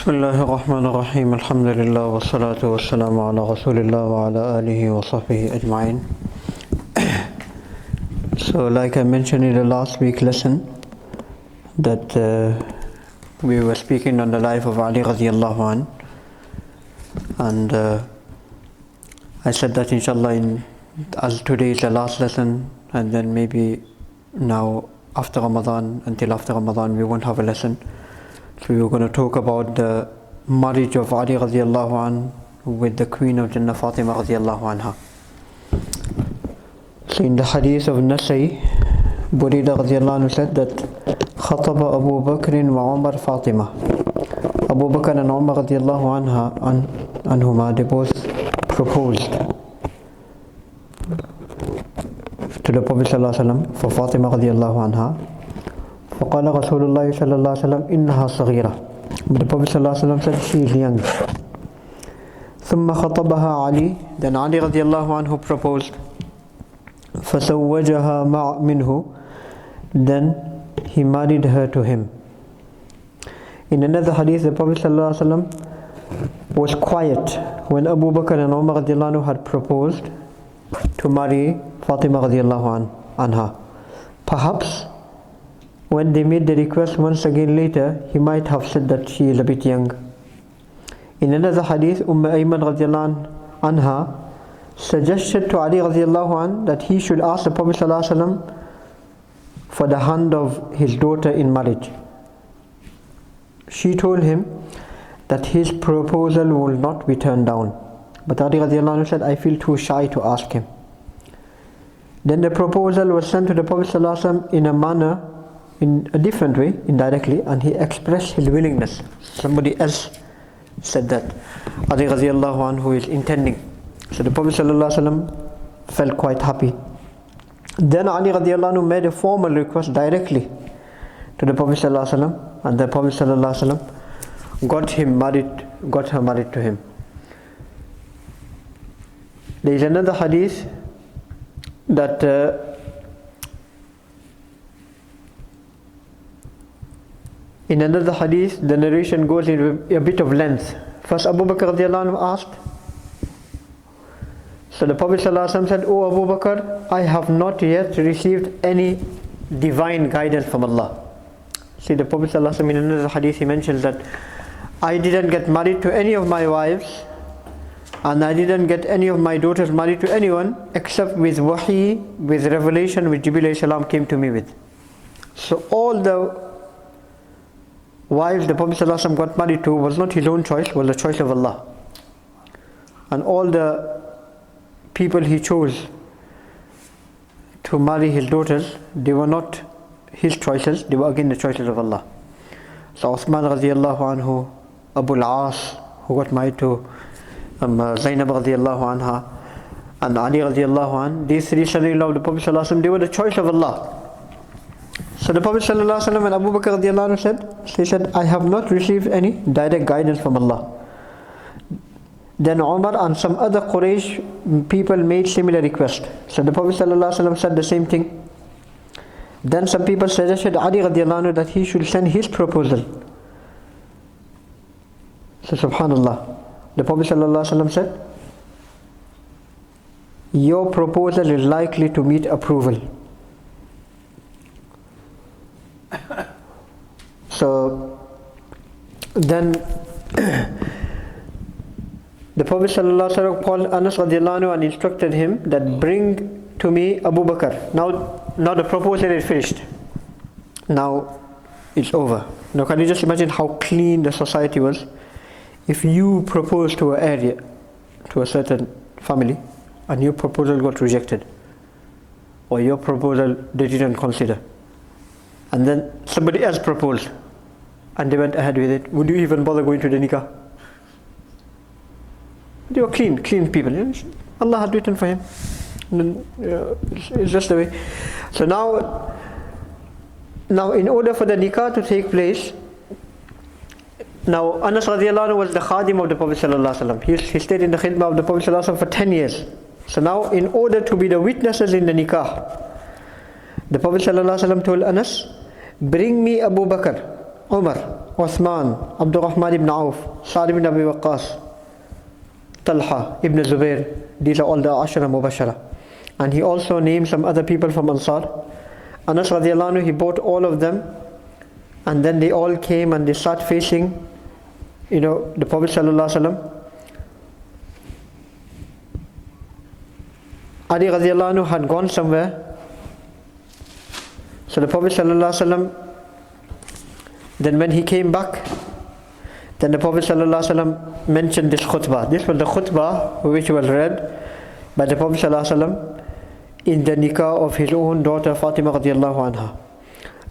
Bismillahir Rahmanir Rahim. Alhamdulillah wa salatu wa salamu ala Rasulillah wa ala alihi wa sahbihi ajma'in. So like I mentioned in the last week lesson that we were speaking on the life of Ali Rdhiyallahu, and I said that inshallah as today is the last lesson, and then maybe now after Ramadan, until after Ramadan we won't have a lesson. So we were going to talk about the marriage of Ali Rdhiyallahu with the Queen of Jannah Fatima Rdhiyallahu anha. So in the hadith of Nasai, Burida Rdhiyallahu said that Khataba Abu Bakr wa Umar Fatima. Abu Bakr and Umar Rdhiyallahu anhuma, they both proposed to the Prophet Sallallahu Alaihi Wasallam for Fatima Rdhiyallahu anha. فقال رسول الله صلى الله عليه وسلم إنها صغيرة. But the Prophet صلى الله عليه وسلم said she is young. ثم خطبها علي. Then Ali radiallahu anhu proposed. فزوجها منه. Then he married her to him. In another hadith, the Prophet صلى الله عليه وسلم was quiet when Abu Bakr and Umar radiallahu anhu had proposed to marry Fatima radiallahu anha. Perhaps when they made the request once again later, he might have said that she is a bit young. In another hadith, Ayman radiallahu anha suggested to Ali radiallahu anh that he should ask the Prophet sallallahu alaihi wasallam for the hand of his daughter in marriage. She told him that his proposal will not be turned down. But Ali radiallahu anh said, I feel too shy to ask him. Then the proposal was sent to the Prophet sallallahu alaihi wasallam in a manner, in a different way, indirectly, and he expressed his willingness. Somebody else said that Ali radiallahu anhu is intending. So the Prophet sallallahu alaihi wasallam felt quite happy. Then Ali radiallahu anhu made a formal request directly to the Prophet sallallahu alaihi wasallam, and the Prophet sallallahu alaihi wasallam got her married to him. There is another hadith that in another hadith, the narration goes in a bit of length. First, Abu Bakr radiallahu anhu asked. So the Prophet ﷺ said, "O Abu Bakr, I have not yet received any divine guidance from Allah." See, the Prophet ﷺ in another hadith, he mentions that I didn't get married to any of my wives, and I didn't get any of my daughters married to anyone except with wahi, with revelation which Jibreel alayhi salam came to me with. So all the wives the Prophet ﷺ got married to was not his own choice, was the choice of Allah. And all the people he chose to marry his daughters, they were not his choices, they were again the choices of Allah. So Uthman radiallahu anhu, Abu al-As, who got married to Zainab radiallahu anha, and Ali radiallahu anh, these three sons of the Prophet ﷺ, they were the choice of Allah. So the Prophet ﷺ and Abu Bakr radiallahu anhu said, I have not received any direct guidance from Allah. Then Umar and some other Quraysh people made similar requests. So the Prophet ﷺ said the same thing. Then some people suggested Ali radiallahu anhu that he should send his proposal. So subhanallah, the Prophet ﷺ said, your proposal is likely to meet approval. So then the Prophet ﷺ called Anas radiallahu anhu and instructed him that bring to me Abu Bakr. Now the proposal is finished. Now it's over. Now can you just imagine how clean the society was? If you propose to an area, to a certain family, and your proposal got rejected, or your proposal they didn't consider, and then somebody else proposed and they went ahead with it, would you even bother going to the nikah? They were clean people. Allah had written for him. It's just the way. So now in order for the nikah to take place, now Anas radiallahu anhu was the khadim of the Prophet sallallahu alaihi wasallam. He stayed in the khidmah of the Prophet sallallahu alaihi wasallam for 10 years. So now in order to be the witnesses in the nikah, the Prophet sallallahu alaihi wasallam told Anas, bring me Abu Bakr, Umar Uthman, Abdurrahman ibn Auf, Sa'd ibn Abi Waqqas, Talha ibn Zubair. These are all the Ashara Mubashara. And he also named some other people from Ansar. Anas Rdhiyallahu Anhu, he bought all of them, and then they all came and they start facing, the Prophet Sallallahu Alaihi Wasallam. Ali Rdhiyallahu Anhu had gone somewhere. So the Prophet Sallallahu Alaihi Wasallam, then when he came back, then the Prophet Sallallahu Alaihi Wasallam mentioned this khutbah. This was the khutbah which was read by the Prophet Sallallahu Alaihi Wasallam in the nikah of his own daughter Fatima Rdhiyallahu Anha.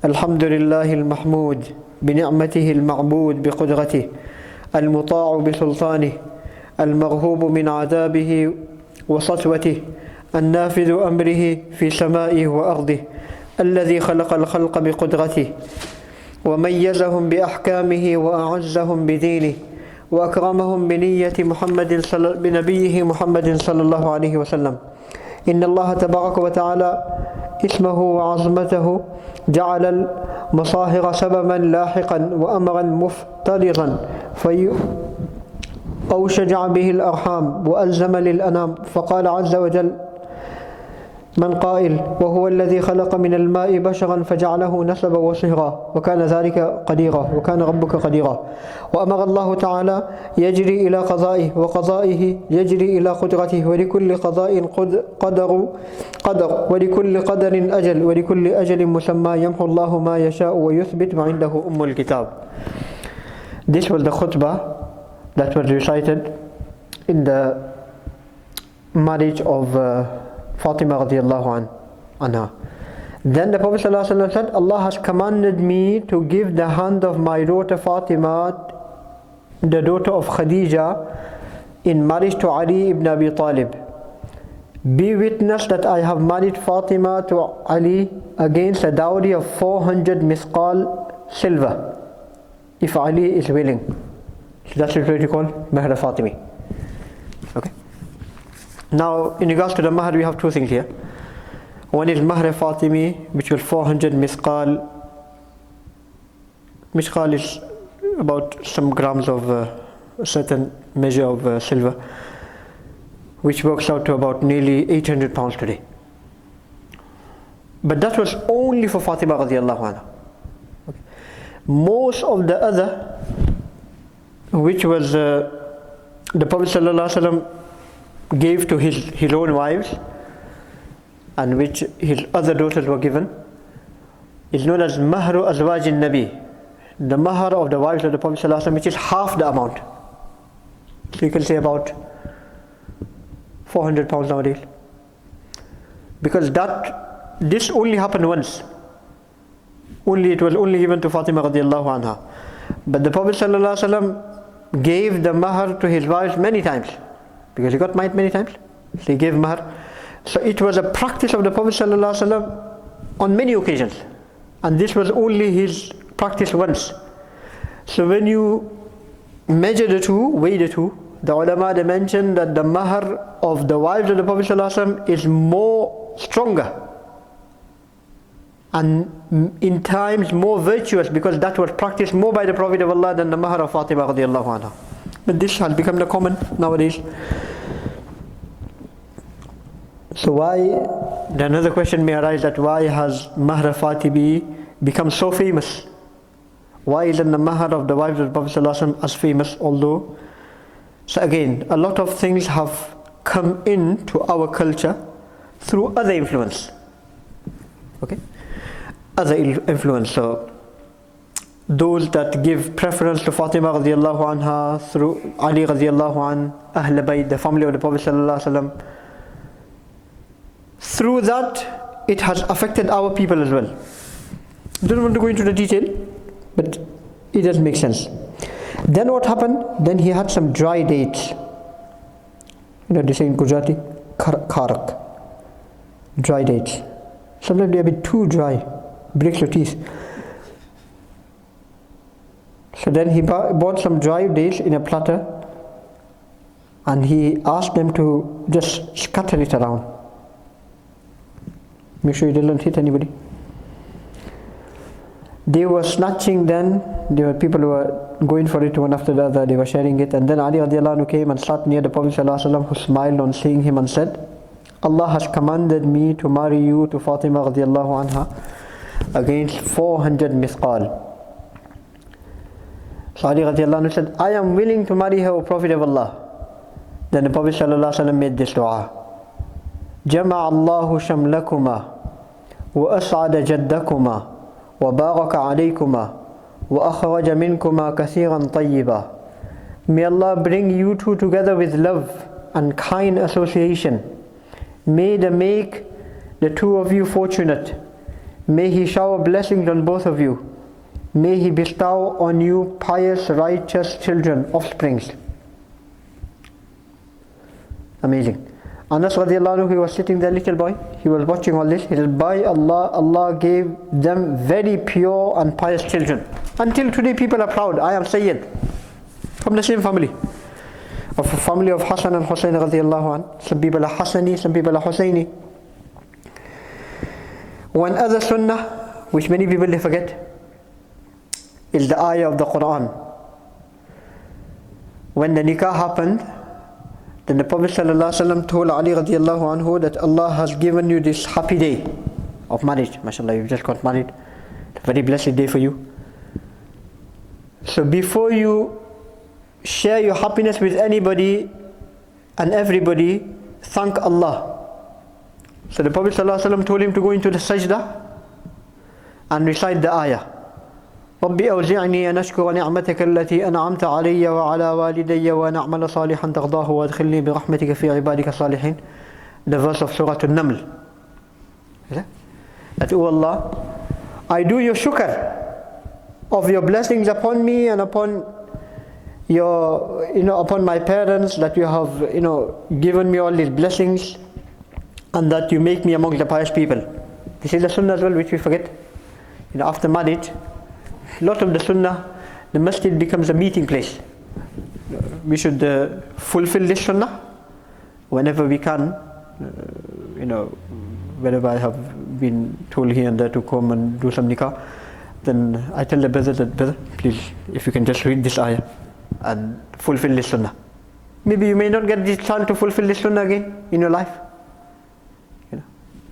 Alhamdulillahi al-mahmud bi-ni'matihi al-ma'bud bi-qudratihi al-muta'u bi-sultanihi al-maghhubu min adabihi wa satwatihi al-nafidhu amrihi fi sama'ihi wa ardihi alladhi khalaqa al-khalqa bi-qudratihi wa mayyazahum bi-ahkamihi wa a'azzahum bi-dinihi wa akramahum bi-niyyati Muhammadin bi-nabiyyihi Muhammadin sallallahu alayhi wa sallam. إن الله تبارك وتعالى اسمه وعظمته جعل المصاهر سببا لاحقا وأمرا مفترضا أو شجع به الأرحام وألزم للأنام فقال عز وجل من قائل وهو الذي خلق من الماء بشرا فجعله نسبا وصهرا وكان ذلك قديرا وكان ربك قديرا وأمر الله تعالى يجري إلى قضائه وقضائه يجري إلى قدرته ولكل قضاء قدر ولكل قدر أجل ولكل أجل مسمى يمحو الله ما يشاء ويثبت وعنده أم الكتاب. This was the khutbah that was recited in the marriage of Fatima Rdhiyallahu Anha. Then the Prophet ﷺ said, Allah has commanded me to give the hand of my daughter Fatima, the daughter of Khadija, in marriage to Ali ibn Abi Talib. Be witness that I have married Fatima to Ali against a dowry of 400 misqal silver, if Ali is willing. So that's what you call Mahr Fatimi. Okay. Now, in regards to the Mahr, we have two things here. One is Mahr Fatimi, which was 400 misqal. Misqal is about some grams of a certain measure of silver, which works out to about nearly 800 pounds today. But that was only for Fatima Rdhiyallahu Anha. Okay. Most of the other, which was the Prophet Sallallahu Alaihi Wasallam gave to his own wives, and which his other daughters were given, is known as Mahru Azwajin Nabi, the Mahr of the wives of the Prophet Sallallahu Alaihi Wasallam, which is half the amount. So you can say about 400 pounds nowadays. Because this only happened once. It was only given to Fatima Rdhiyallahu Anha. But the Prophet Sallallahu Alaihi Wasallam gave the Mahr to his wives many times, because he got married many times. So he gave Mahr. So it was a practice of the Prophet ﷺ on many occasions, and this was only his practice once. So when you measure the two, weigh the two, the ulama, they mention that the Mahr of the wives of the Prophet ﷺ is more stronger and in times more virtuous, because that was practiced more by the Prophet of Allah than the Mahr of Fatima Rdhiyallahu Anha. But this has become the common nowadays. So why, another question may arise, that why has Mahr Fatimi become so famous? Why isn't the Mahr of the wives of the Prophet ﷺ as famous? Although, so again, a lot of things have come into our culture through other influence. Okay? Other influence. So those that give preference to Fatima Rdhiyallahu Anha through Ali Rdhiyallahu An, Ahl Bayt, the family of the Prophet Sallallahu Alaihi Wasallam, through that it has affected our people as well. Don't want to go into the detail, but it does make sense. Then what happened? Then he had some dry dates. They say in Gujarati, karak, dry dates. Sometimes they are a bit too dry, breaks your teeth. So then he bought some dry dates in a platter, and he asked them to just scatter it around. Make sure you don't hit anybody. They were snatching then, there were people who were going for it one after the other, they were sharing it. And then Ali Rdhiyallahu Anhu came and sat near the Prophet ﷺ, who smiled on seeing him and said, Allah has commanded me to marry you to Fatima Rdhiyallahu Anha against 400 mithqal. So Ali Rdhiyallahu Anhu said, I am willing to marry her, O Prophet of Allah. Then the Prophet ﷺ made this dua. جمع الله شملكما وأسعد جدكما وبارك عليكما وأخرج منكما كثيرا طيبا. May Allah bring you two together with love and kind association. May He make the two of you fortunate. May He shower blessings on both of you. May He bestow on you pious, righteous children, offsprings. Amazing. Anas radiallahu anhu, he was sitting there, little boy, he was watching all this. He said, by Allah, Allah gave them very pure and pious children. Until today people are proud, I am Sayyid, from the same family. Of a family of Hassan and Hussein radiallahu anhu. Some people are Hassani, some people are Husseini. One other sunnah, which many people they forget, is the ayah of the Quran. When the nikah happened, then the Prophet ﷺ told Ali radiallahu anhu that Allah has given you this happy day of marriage. MashaAllah, you've just got married. It's a very blessed day for you. So before you share your happiness with anybody and everybody, thank Allah. So the Prophet ﷺ told him to go into the sajda and recite the ayah. رَبِّ أَوْزِعْنِي أَنْ أَشْكُرَ نِعْمَتَكَ الَّتِي أَنْعَمْتَ عَلَيَّ وَعَلَى وَالِدَيَّ وَأَنْ أَعْمَلَ صَالِحًا تَرْضَاهُ وَأَدْخِلْنِي بِرَحْمَتِكَ فِي عِبَادِكَ الصَّالِحِينَ. The verse of Surah An-Naml. That, O Allah, I do your shukr of your blessings upon me and upon your, upon my parents, that you have, given me all these blessings, and that you make me among the pious people. This is the sunnah as well, which we forget. After marriage, a lot of the sunnah, the masjid becomes a meeting place. We should fulfill this sunnah whenever we can. Whenever I have been told here and there to come and do some nikah, then I tell the brother that, brother, please, if you can just read this ayah and fulfill this sunnah. Maybe you may not get this chance to fulfill this sunnah again in your life.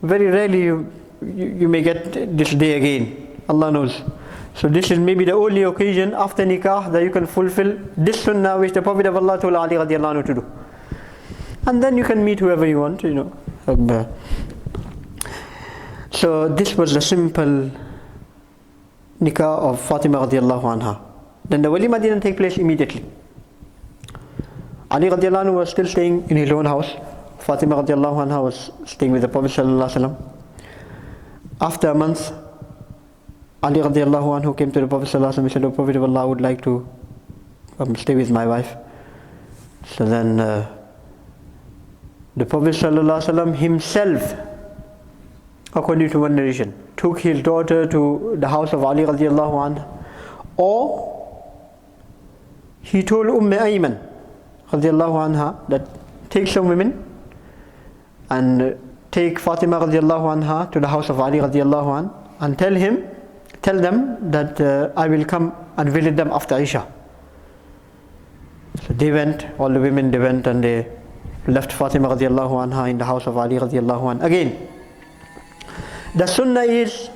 Very rarely you may get this day again. Allah knows. So this is maybe the only occasion after nikah that you can fulfill this sunnah which the Prophet of Allah told Ali radiallahu anhu to do. And then you can meet whoever you want, So this was the simple nikah of Fatima radiallahu anha. Then the walima didn't take place immediately. Ali radiallahu anhu was still staying in his own house. Fatima radiallahu anha was staying with the Prophet sallallahu alaihi wasallam. After a month, Ali radiallahu anhu came to the Prophet sallallahu alaihi wasallam. He said, "O Prophet of Allah, I would like to stay with my wife." So then the Prophet sallallahu alaihi wasallam himself, according to one narration, took his daughter to the house of Ali radiallahu anhu, or he told Ayman radiallahu anha that take some women and take Fatima radiallahu anha to the house of Ali radiallahu anhu and tell them that I will come and visit them after Isha. So they went, all the women, they went and they left Fatima radiallahu anha in the house of Ali radiallahu anhu. Again, the sunnah is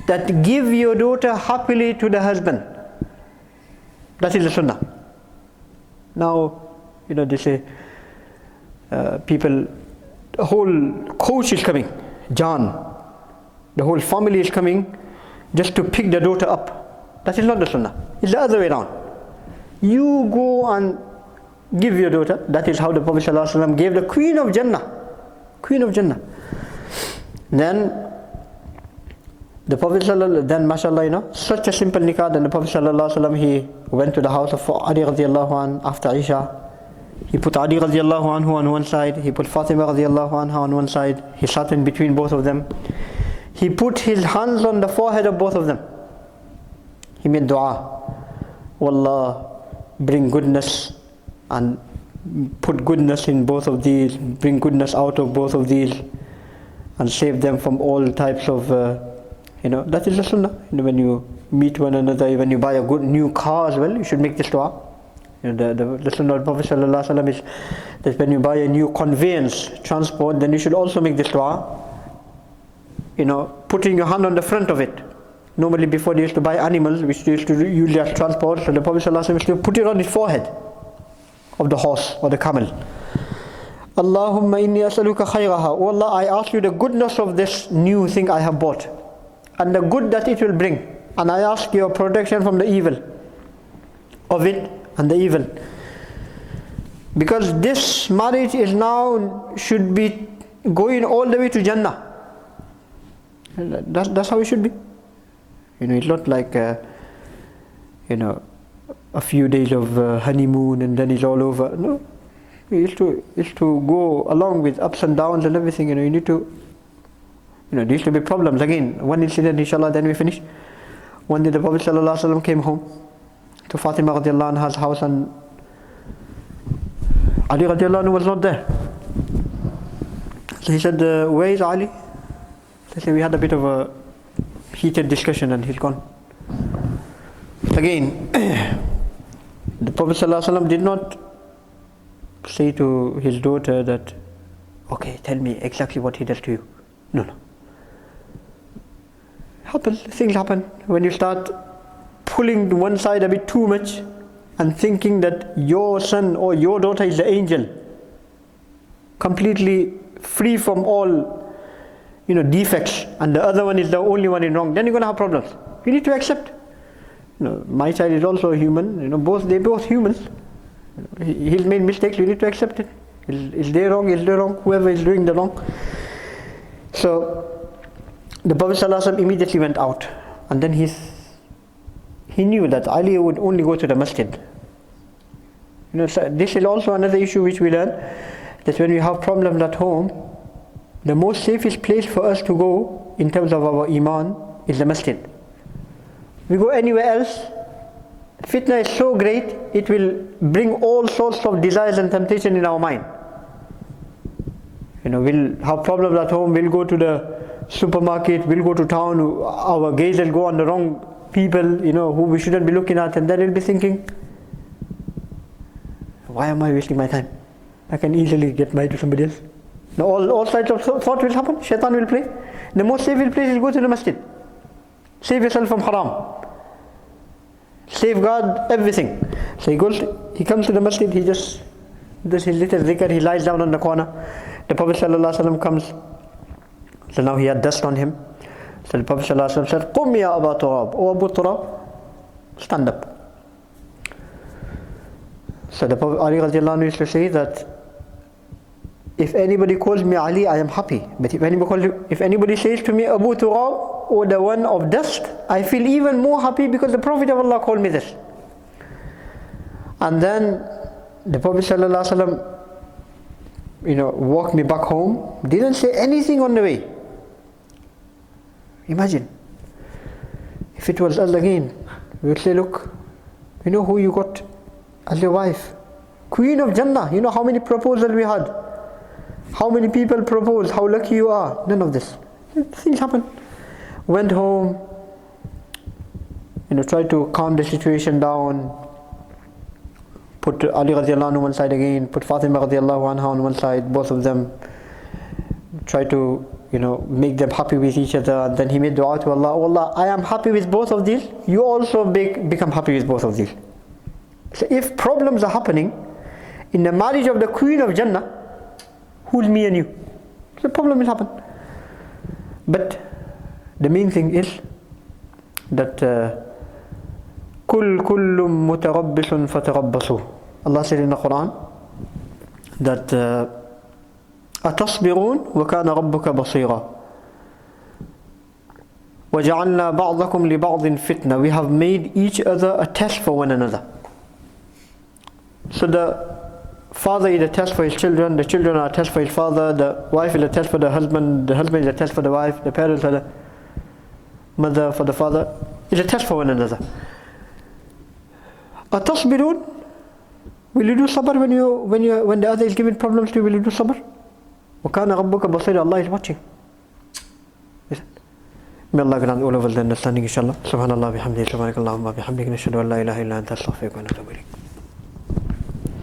that give your daughter happily to the husband. That is the sunnah. Now, they say people, the whole coach is coming, John, the whole family is coming just to pick the daughter up. That is not the sunnah. It's the other way around. You go and give your daughter. That is how the Prophet ﷺ gave the Queen of Jannah. Queen of Jannah. Then the Prophet then mashallah, such a simple nikah. Then the Prophet ﷺ, he went to the house of Ali radiallahu anhu after Isha. He put Ali radiallahu anhu on one side, he put Fatima radiallahu anha on one side, he sat in between both of them. He put his hands on the forehead of both of them. He made dua. Wallah, bring goodness and put goodness in both of these, bring goodness out of both of these and save them from all types of, that is the sunnah. When you meet one another, when you buy a good new car as well, you should make this dua. The Sunnah of the Prophet ﷺ is that when you buy a new conveyance, transport, then you should also make this dua. Putting your hand on the front of it. Normally before they used to buy animals, which they used to use as transport, so the Prophet ﷺ used to put it on his forehead of the horse or the camel. Allahumma inni as'aluka khayraha. Oh Allah, I ask you the goodness of this new thing I have bought, and the good that it will bring. And I ask your protection from the evil of it and the evil. Because this marriage is now, should be going all the way to Jannah. That's how it should be. It's not like, a few days of honeymoon and then it's all over. No. It's to go along with ups and downs and everything. You need to, there used to be problems. Again, one incident, inshallah, then we finish. One day the Prophet ﷺ came home to Fatima Rdhiyallahu anha's house, and Ali Rdhiyallahu anhu was not there. So he said, where is Ali? They said, we had a bit of a heated discussion and he's gone. Again, the Prophet ﷺ did not say to his daughter that, okay, tell me exactly what he does to you. No. Things happen when you start pulling one side a bit too much and thinking that your son or your daughter is the angel, completely free from all defects, and the other one is the only one in wrong. Then you're going to have problems. You need to accept. My child is also a human. They're both humans. He's made mistakes. You need to accept it. Is they wrong? Is they wrong? Whoever is doing the wrong. So the Prophet ﷺ immediately went out, and then he knew that Ali would only go to the masjid. So this is also another issue which we learn, that when we have problems at home, the most safest place for us to go in terms of our iman is the masjid. We go anywhere else, fitna is so great, it will bring all sorts of desires and temptation in our mind. We'll have problems at home, we'll go to the supermarket, we'll go to town, our gaze will go on the wrong people, who we shouldn't be looking at, and then we'll be thinking, why am I wasting my time? I can easily get married to somebody else. Now all sides of thought will happen, shaitan will play. The most safest place is go to the masjid. Save yourself from haram. Safeguard everything. So he comes to the masjid, he just does his little zikr, he lies down on the corner. The Prophet ﷺ comes. So now he had dust on him. So the Prophet ﷺ said, Qum ya Aba Turab. O Abu Turab, stand up. So the Prophet Ali Rdhiyallahu anhu used to say that, if anybody calls me Ali, I am happy. But if anybody says to me Abu Turab, or the one of dust, I feel even more happy, because the Prophet of Allah called me this. And then the Prophet ﷺ, walked me back home, didn't say anything on the way. Imagine, if it was us again, we would say, look, who you got as your wife? Queen of Jannah. How many proposals we had? How many people proposed? How lucky you are. None of this. Things happen. Went home, tried to calm the situation down, put Ali Rdhiyallahu anhu on one side again, put Fatima Rdhiyallahu anha on one side, both of them, try to make them happy with each other. And then he made dua to Allah, oh Allah, I am happy with both of these, you also become happy with both of these. So if problems are happening in the marriage of the Queen of Jannah, who's me and you? The problem will happen. But the main thing is that kullum mutarabbisun fatarabbasu. Allah said in the Quran that atasbirun wa kana rabbuka basira. وَجَعَلْنَا بَعْضَكُمْ لِبَعْضٍ فِتْنَةً. We have made each other a test for one another. So the father is a test for his children, the children are a test for his father, the wife is a test for the husband is a test for the wife, the parents are the mother for the father. It's a test for one another. أَتَصْبِرُونَ. Will you do sabr when the other is giving problems to you? Will you do sabr? وَكَانَ رَبُّكَ بَصِيرًا. Allah is watching. May Allah grant all of us the understanding, inshallah. Subhanallah bihamdihi, subhanakallahumma bihamdika, nashhadu an la ilaha illa anta, astaghfiruka wa atubu ilayk.